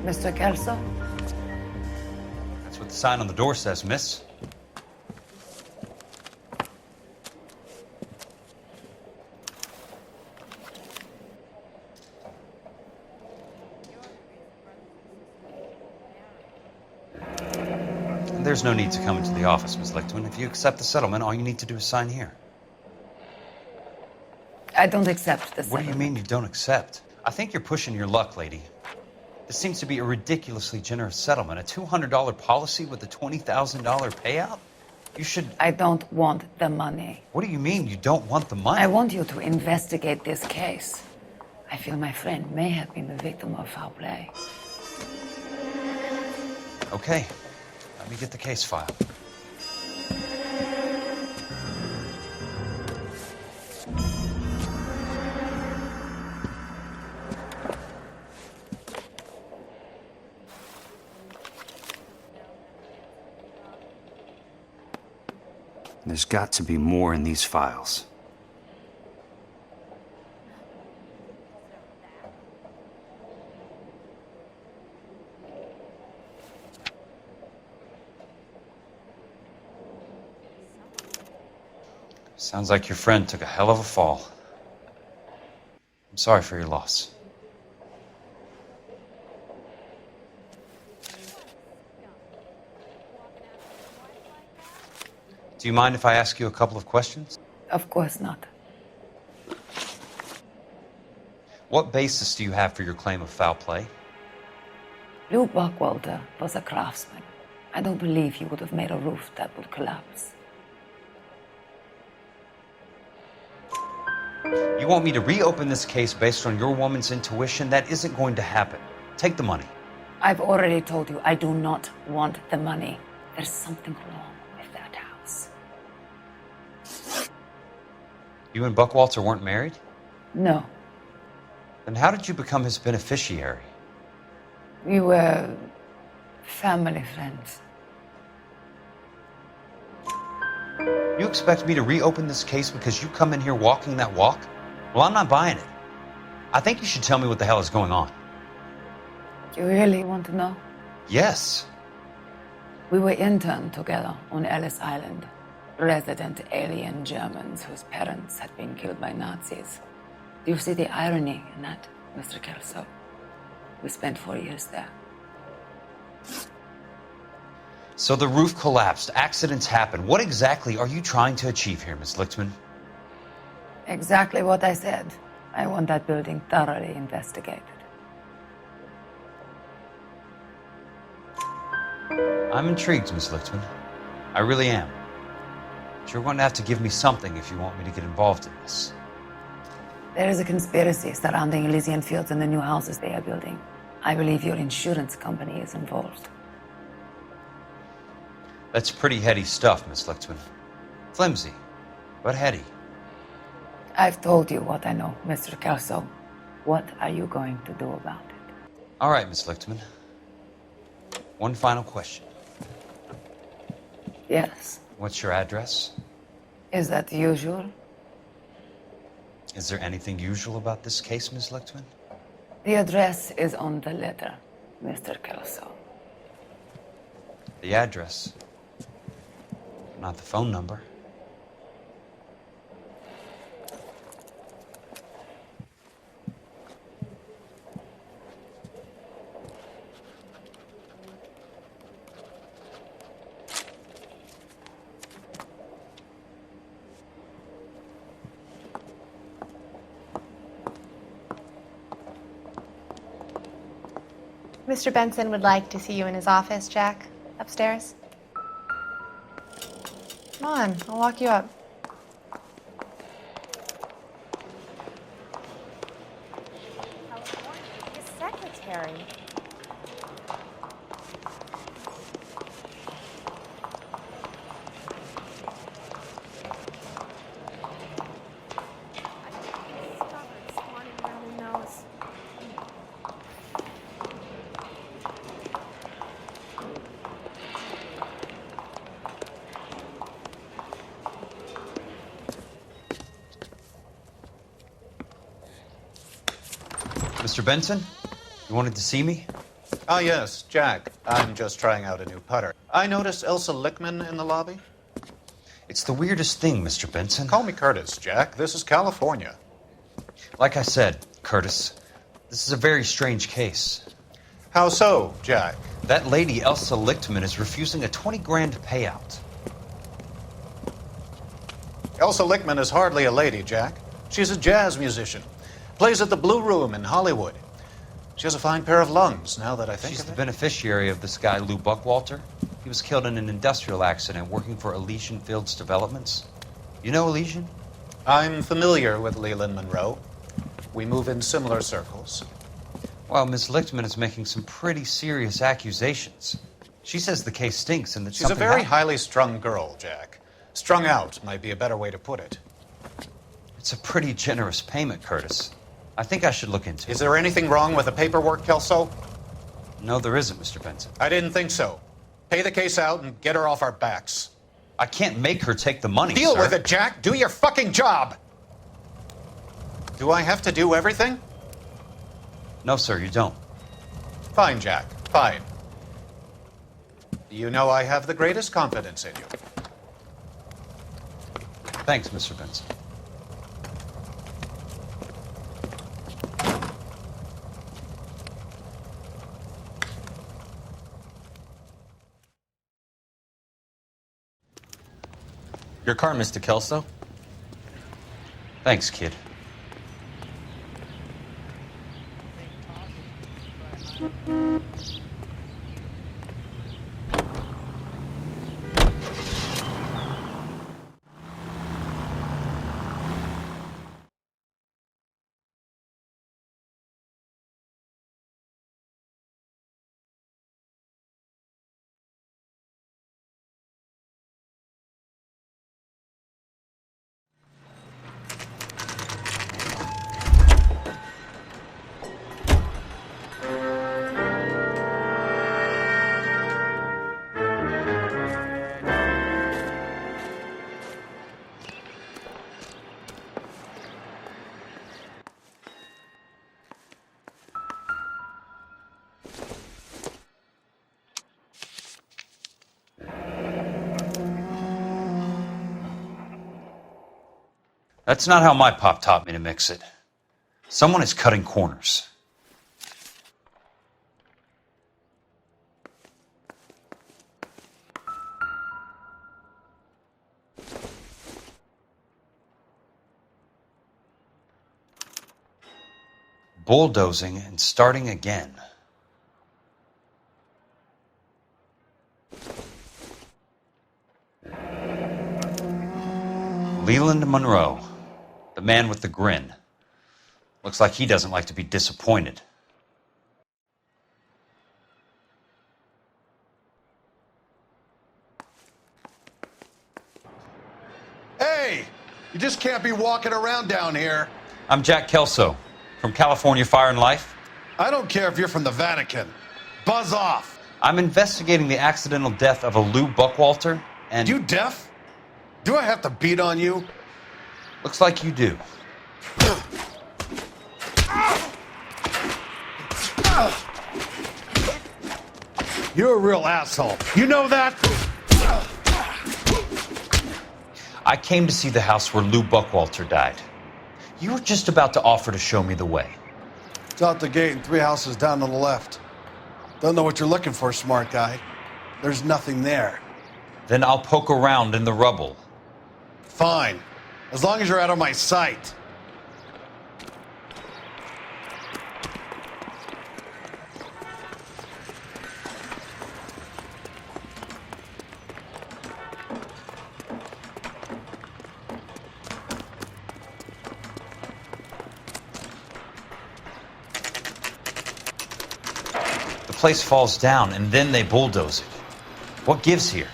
Mr. Kelso? That's what the sign on the door says, miss. And there's no need to come into the office, Miss Lichtman. If you accept the settlement, all you need to do is sign here. I don't accept the What do you mean you don't accept? I think you're pushing your luck, lady. This seems to be a ridiculously generous settlement. A $200 policy with a $20,000 payout? You should... I don't want the money. What do you mean you don't want the money? I want you to investigate this case. I feel my friend may have been the victim of foul play. Okay. Let me get the case file. There's got to be more in these files. Sounds like your friend took a hell of a fall. I'm sorry for your loss. Do you mind if I ask you a couple of questions? Of course not. What basis do you have for your claim of foul play? Lou Buckwalter was a craftsman. I don't believe he would have made a roof that would collapse. You want me to reopen this case based on your woman's intuition? That isn't going to happen. Take the money. I've already told you I do not want the money. There's something wrong with that house. You and Buckwalter weren't married? No. Then how did you become his beneficiary? We were family friends. You expect me to reopen this case because you come in here walking that walk? Well, I'm not buying it. I think you should tell me what the hell is going on. You really want to know? Yes. We were interned together on Ellis Island. Resident alien Germans whose parents had been killed by Nazis. Do you see the irony in that, Mr. Kelso? We spent 4 years there. So the roof collapsed, accidents happen. What exactly are you trying to achieve here, Miss Lichtman? Exactly what I said. I want that building thoroughly investigated. I'm intrigued, Miss Lichtman. I really am. But you're going to have to give me something if you want me to get involved in this. There is a conspiracy surrounding Elysian Fields and the new houses they are building. I believe your insurance company is involved. That's pretty heady stuff, Miss Lichtman. Flimsy, but heady. I've told you what I know, Mr. Kelso. What are you going to do about it? All right, Miss Lichtman. One final question. Yes. What's your address? Is that usual? Is there anything usual about this case, Miss Lichtman? The address is on the letter, Mr. Kelso. The address, not the phone number. Mr. Benson would like to see you in his office, Jack. Upstairs. Come on, I'll walk you up. His secretary. Mr. Benson, you wanted to see me? Ah, yes, Jack. I'm just trying out a new putter. I noticed Elsa Lickman in the lobby. It's the weirdest thing, Mr. Benson. Call me Curtis, Jack. This is California. Like I said, Curtis, this is a very strange case. How so, Jack? That lady, Elsa Lichtman, is refusing a 20 grand payout. Elsa Lickman is hardly a lady, Jack. She's a jazz musician. Plays at the Blue Room in Hollywood. She has a fine pair of lungs, now that I think She's of the it. beneficiary of this guy, Lou Buckwalter. He was killed in an industrial accident working for Elysian Fields Developments. You know Elysian? I'm familiar with Leland Monroe. We move in similar circles. Well, Miss Lichtman is making some pretty serious accusations. She says the case stinks and that She's a something very happened. highly strung girl, Jack. Strung out might be a better way to put it. It's a pretty generous payment, Curtis. I think I should look into it. Is there anything wrong with the paperwork, Kelso? No, there isn't, Mr. Benson. I didn't think so. Pay the case out and get her off our backs. I can't make her take the money, Deal sir. with it, Jack. Do your fucking job. Do I have to do everything? No, sir, you don't. Fine, Jack. Fine. You know I have the greatest confidence in you. Thanks, Mr. Benson. Your car, Mr. Kelso? Thanks, kid. That's not how my pop taught me to mix it. Someone is cutting corners. Bulldozing and starting again. Leland Monroe, the man with the grin. Looks like he doesn't like to be disappointed. Hey, you just can't be walking around down here. I'm Jack Kelso from California Fire and Life. I don't care if you're from the Vatican. Buzz off. I'm investigating the accidental death of a Lou Buckwalter, and You deaf? Do I have to beat on you? looks like you do. You're a real asshole. You know that? I came to see the house where Lou Buckwalter died. You were just about to offer to show me the way. It's out the gate and 3 houses down on the left. Don't know what you're looking for, smart guy. There's nothing there. Then I'll poke around in the rubble. Fine. As long as you're out of my sight. The place falls down, and then they bulldoze it. What gives here?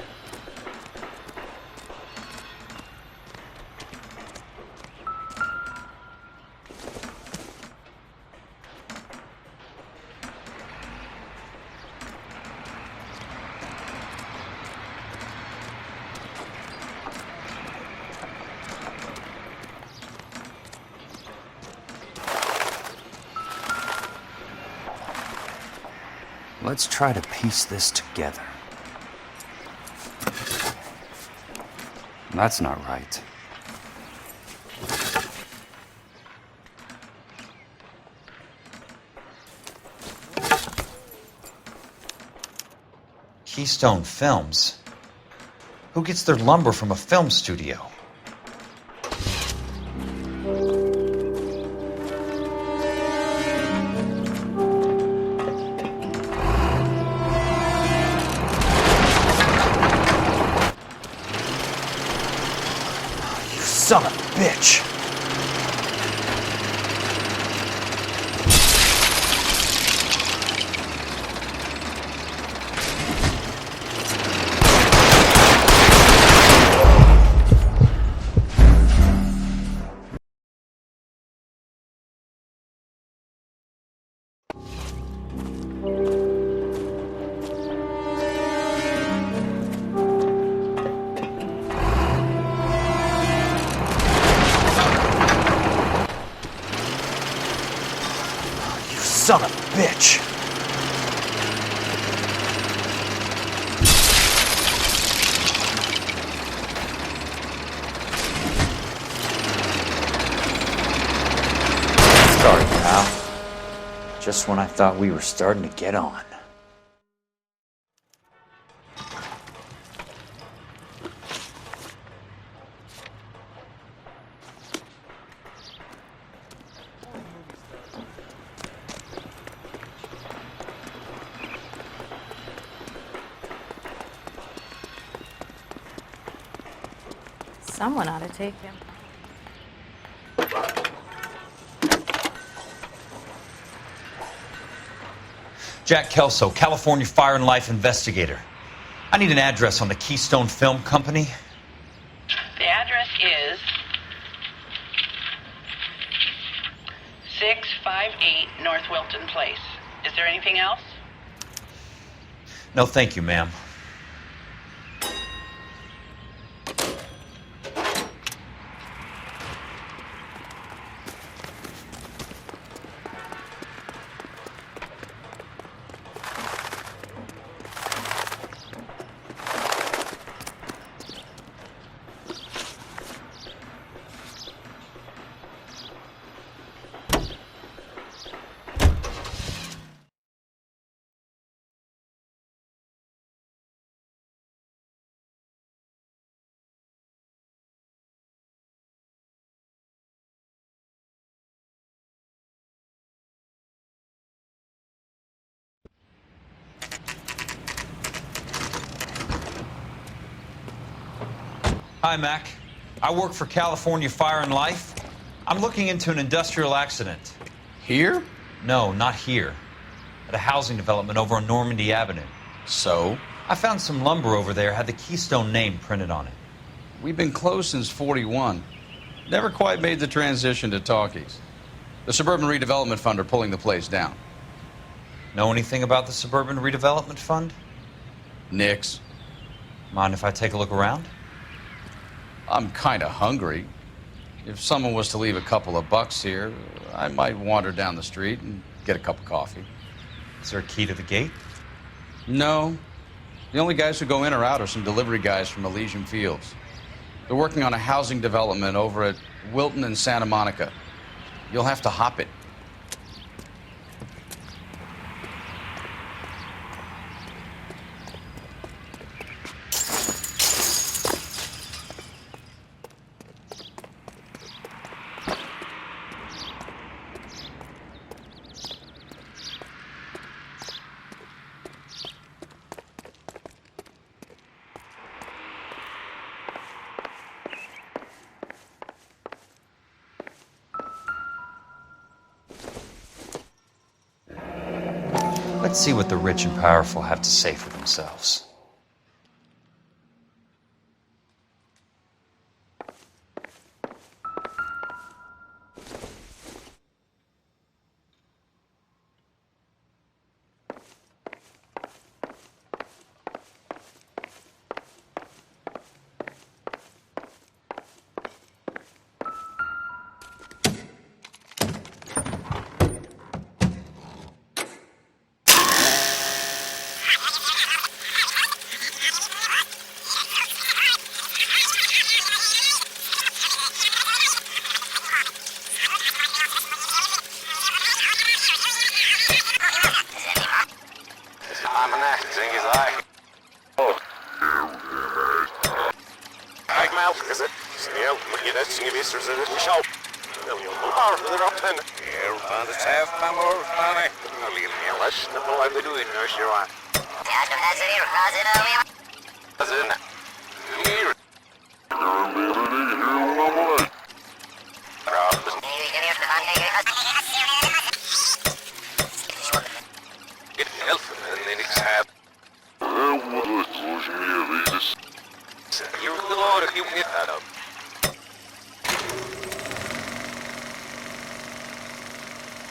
let's try to piece this together. That's not right. Keystone Films? Who gets their lumber from a film studio? You son of a bitch! Son of a bitch! Sorry, pal. Just when I thought we were starting to get on. Someone ought to take him. Jack Kelso, California Fire and Life investigator. I need an address on the Keystone Film Company. The address is 658 North Wilton Place. Is there anything else? No, thank you, ma'am. Hi, Mac. I work for California Fire and Life. I'm looking into an industrial accident. Here? No, not here. At a housing development over on Normandy Avenue. So? I found some lumber over there, had the Keystone name printed on it. We've been closed since '41. Never quite made the transition to talkies. The Suburban Redevelopment Fund are pulling the place down. Know anything about the Suburban Redevelopment Fund? Nix. Mind if I take a look around? I'm kind of hungry. If someone was to leave a couple of bucks here, I might wander down the street and get a cup of coffee. Is there a key to the gate? No. The only guys who go in or out are some delivery guys from Elysian Fields. They're working on a housing development over at Wilton and Santa Monica. You'll have to hop it. Let's see what the rich and powerful have to say for themselves.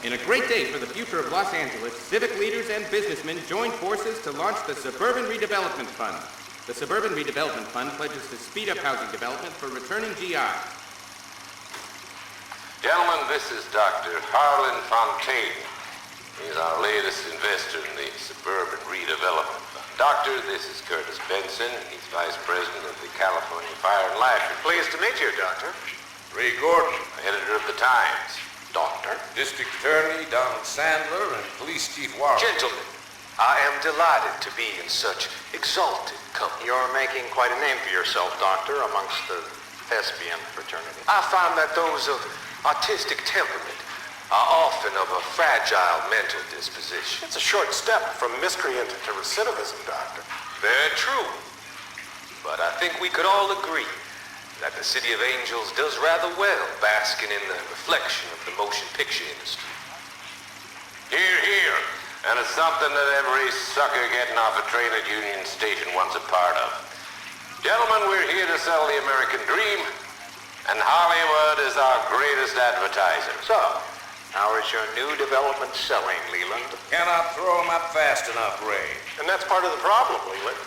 In a great day for the future of Los Angeles, civic leaders and businessmen joined forces to launch the Suburban Redevelopment Fund. The Suburban Redevelopment Fund pledges to speed up housing development for returning GIs. Gentlemen, this is Dr. Harlan Fontaine. He's our latest investor in the Suburban Redevelopment Fund. Doctor, this is Curtis Benson. He's Vice President of the California Fire and Life. Pleased to meet you, Doctor. Ray Gordon, editor of the Times. Doctor. District Attorney Donald Sandler and Police Chief Warren. Gentlemen, I am delighted to be in such exalted company. You're making quite a name for yourself, Doctor, amongst the thespian fraternity. I find that those of artistic temperament are often of a fragile mental disposition. It's a short step from miscreant to recidivism, Doctor. Very true. But I think we could all agree that the City of Angels does rather well basking in the reflection of the motion picture industry. Hear, hear. And it's something that every sucker getting off a train at Union Station wants a part of. Gentlemen, we're here to sell the American dream, and Hollywood is our greatest advertiser. So, how is your new development selling, Leland? Cannot throw them up fast enough, Ray. And that's part of the problem, Leland.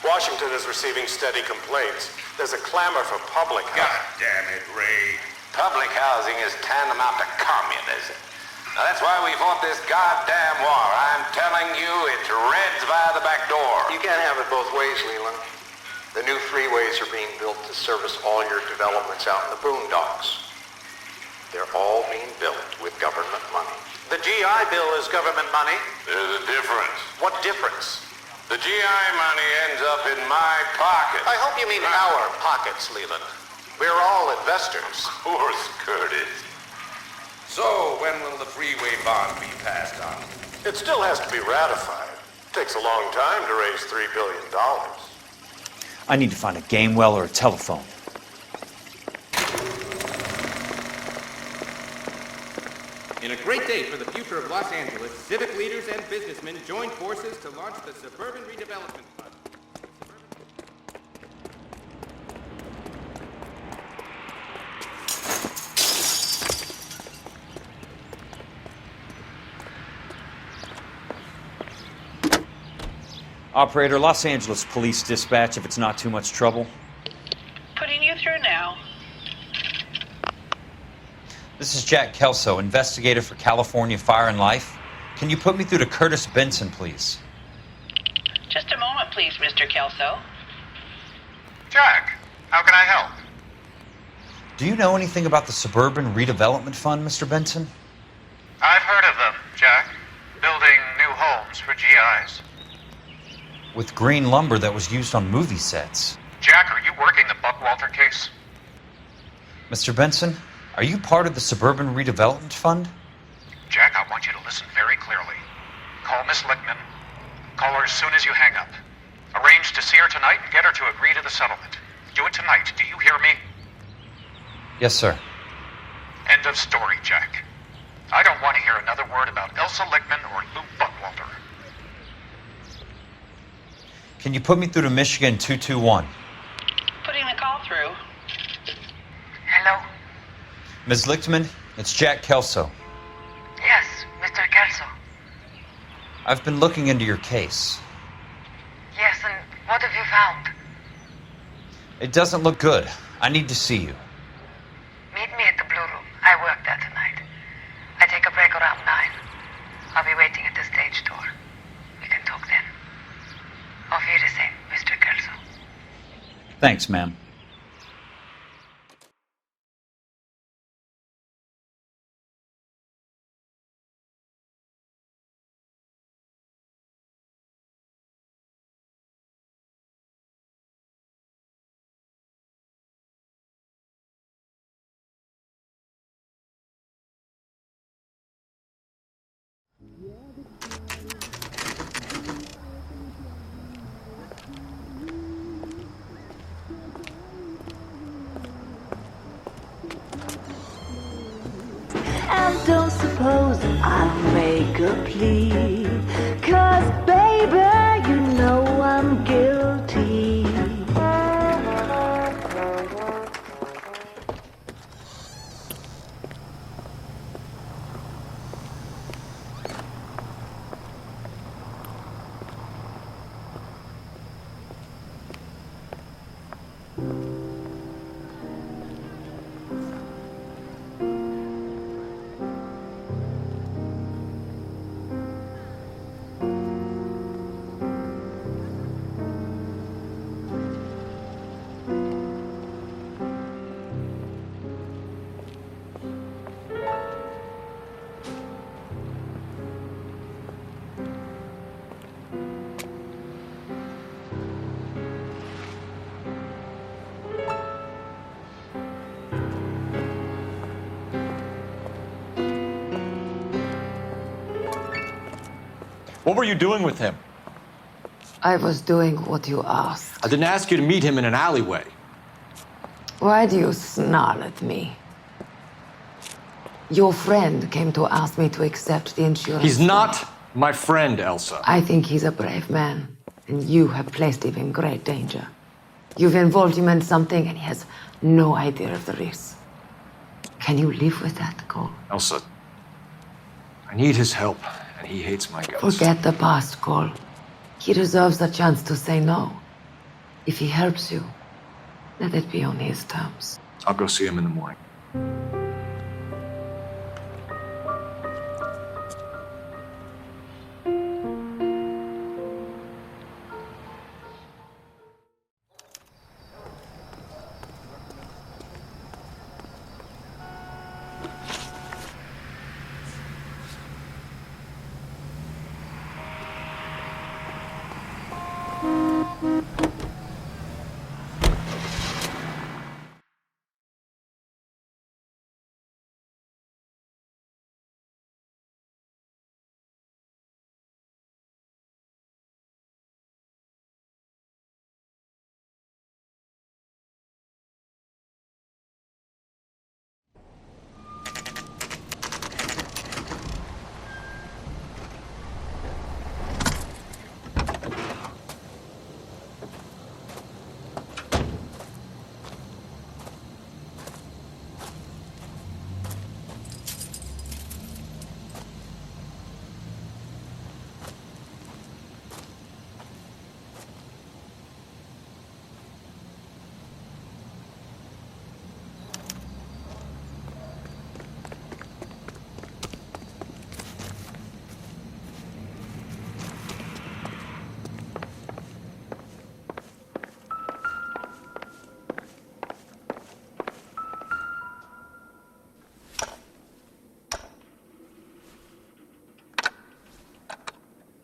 Washington is receiving steady complaints. There's a clamor for public housing. God damn it, Ray. Public housing is tantamount to communism. Now, that's why we fought this goddamn war. I'm telling you, it's Reds via the back door. You can't have it both ways, Leland. The new freeways are being built to service all your developments out in the boondocks. They're all being built with government money. The GI Bill is government money. There's a difference. What difference? The GI money ends up in my pocket. I hope you mean our pockets, Leland. We're all investors. Of course, Curtis. So, when will the freeway bond be passed on? It still has to be ratified. It takes a long time to raise $3 billion. I need to find a game well or a telephone. In a great day for the future of Los Angeles, civic leaders and businessmen joined forces to launch the Suburban Redevelopment Fund. Operator, Los Angeles Police Dispatch, if it's not too much trouble. Putting you through now. This is Jack Kelso, investigator for California Fire and Life. Can you put me through to Curtis Benson, please? Just a moment, please, Mr. Kelso. Jack, how can I help? Do you know anything about the Suburban Redevelopment Fund, Mr. Benson? I've heard of them, Jack. Building new homes for GIs. With green lumber that was used on movie sets. Jack, are you working the Buckwalter case? Mr. Benson, are you part of the Suburban Redevelopment Fund? Jack, I want you to listen very clearly. Call Miss Lickman. Call her as soon as you hang up. Arrange to see her tonight and get her to agree to the settlement. Do it tonight. Do you hear me? Yes, sir. End of story, Jack. I don't want to hear another word about Elsa Lickman or Lou Buckwalter. Can you put me through to Michigan 221? Putting the call through. Hello? Ms. Lichtman, it's Jack Kelso. Yes, Mr. Kelso. I've been looking into your case. Yes, and what have you found? It doesn't look good. I need to see you. Meet me at the Blue Room. I work there tonight. I take a break around 9. I'll be waiting at the stage door. We can talk then. Auf Wiedersehen, Mr. Kelso. Thanks, ma'am. make a plea. 'Cause baby, you know I'm guilty. What were you doing with him? I was doing what you asked. I didn't ask you to meet him in an alleyway. Why do you snarl at me? Your friend came to ask me to accept the insurance. He's not my friend, Elsa. I think he's a brave man, and you have placed him in great danger. You've involved him in something, and he has no idea of the risk. Can you live with that, Cole? Elsa, I need his help, and he hates my guts. Forget the past, Cole. He deserves a chance to say no. If he helps you, let it be on his terms. I'll go see him in the morning.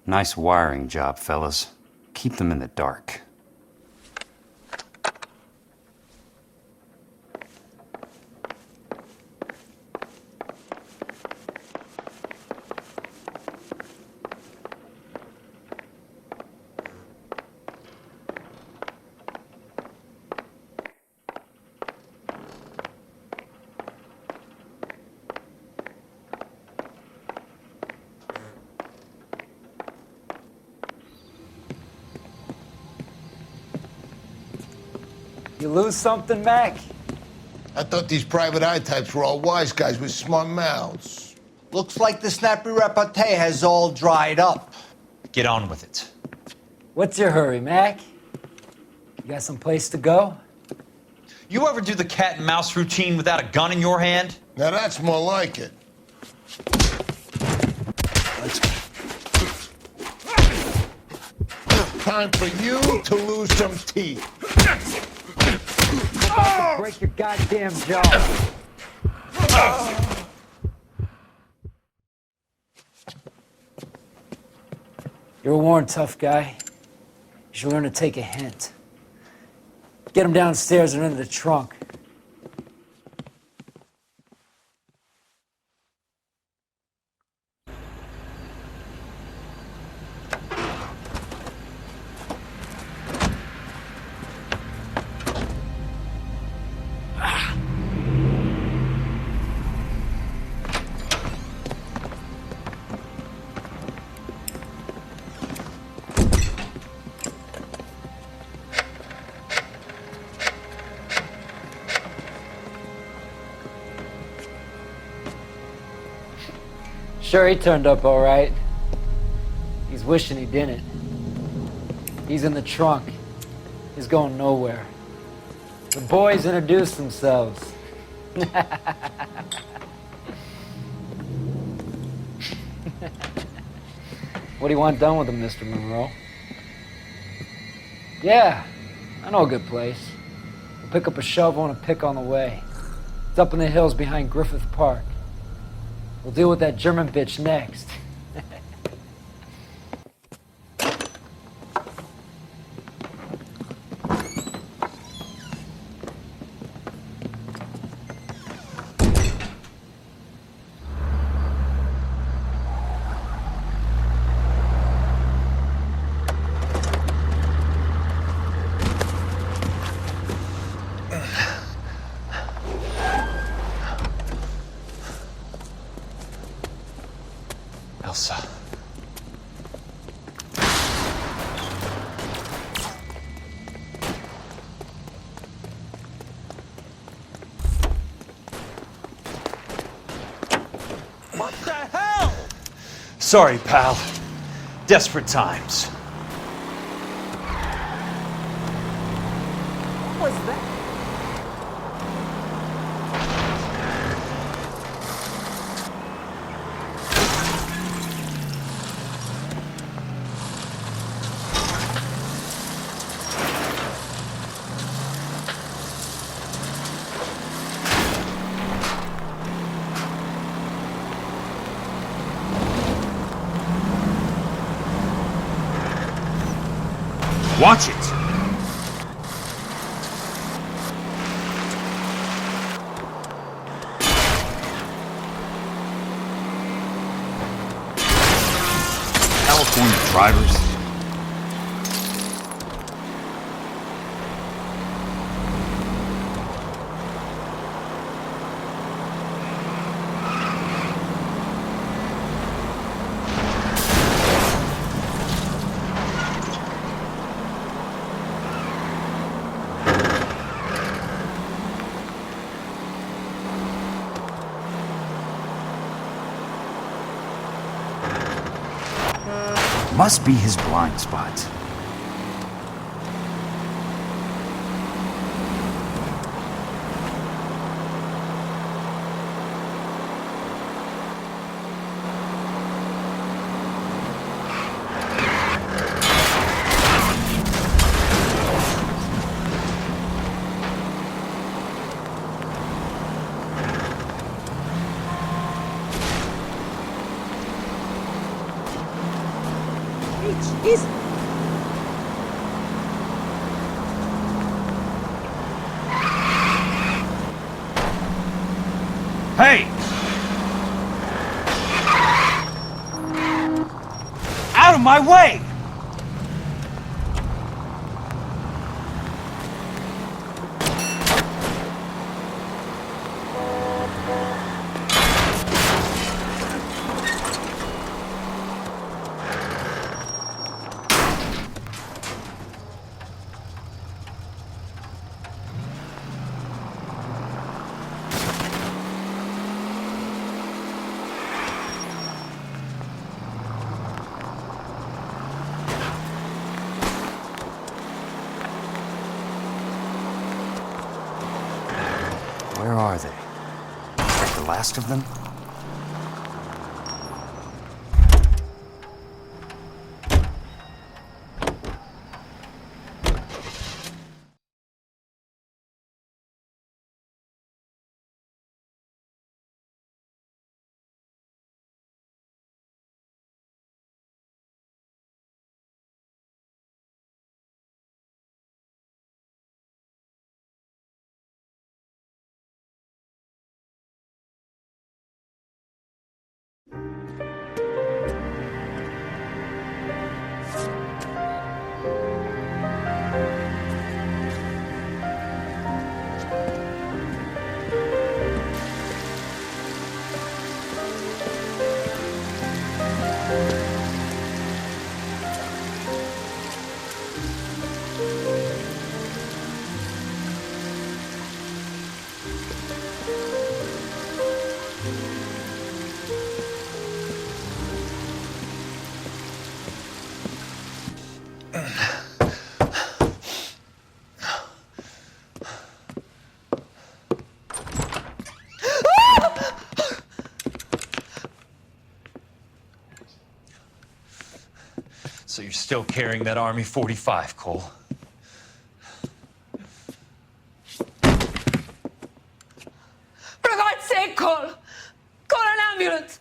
Nice wiring job, fellas. Keep them in the dark. You lose something, Mac? I thought these private eye types were all wise guys with smart mouths. Looks like the snappy repartee has all dried up. Get on with it. What's your hurry, Mac? You got some place to go? You ever do the cat and mouse routine without a gun in your hand? Now that's more like it. Time for you to lose some teeth. Break your goddamn jaw. You're a worn, tough guy. You should learn to take a hint. Get him downstairs and into the trunk. Sure, he turned up all right. He's wishing he didn't. He's in the trunk. He's going nowhere. The boys introduced themselves. What do you want done with him, Mr. Monroe? Yeah, I know a good place. We'll pick up a shovel and a pick on the way. It's up in the hills behind Griffith Park. We'll deal with that German bitch next. Elsa. What the hell? Sorry, pal. Desperate times. What was that? Watch it! California drivers. Must be his blind spot. Jesus. Hey! Out of my way! Where are they? Is that the last of them? you're still carrying that Army 45, Cole. For God's sake, Cole! Call an ambulance!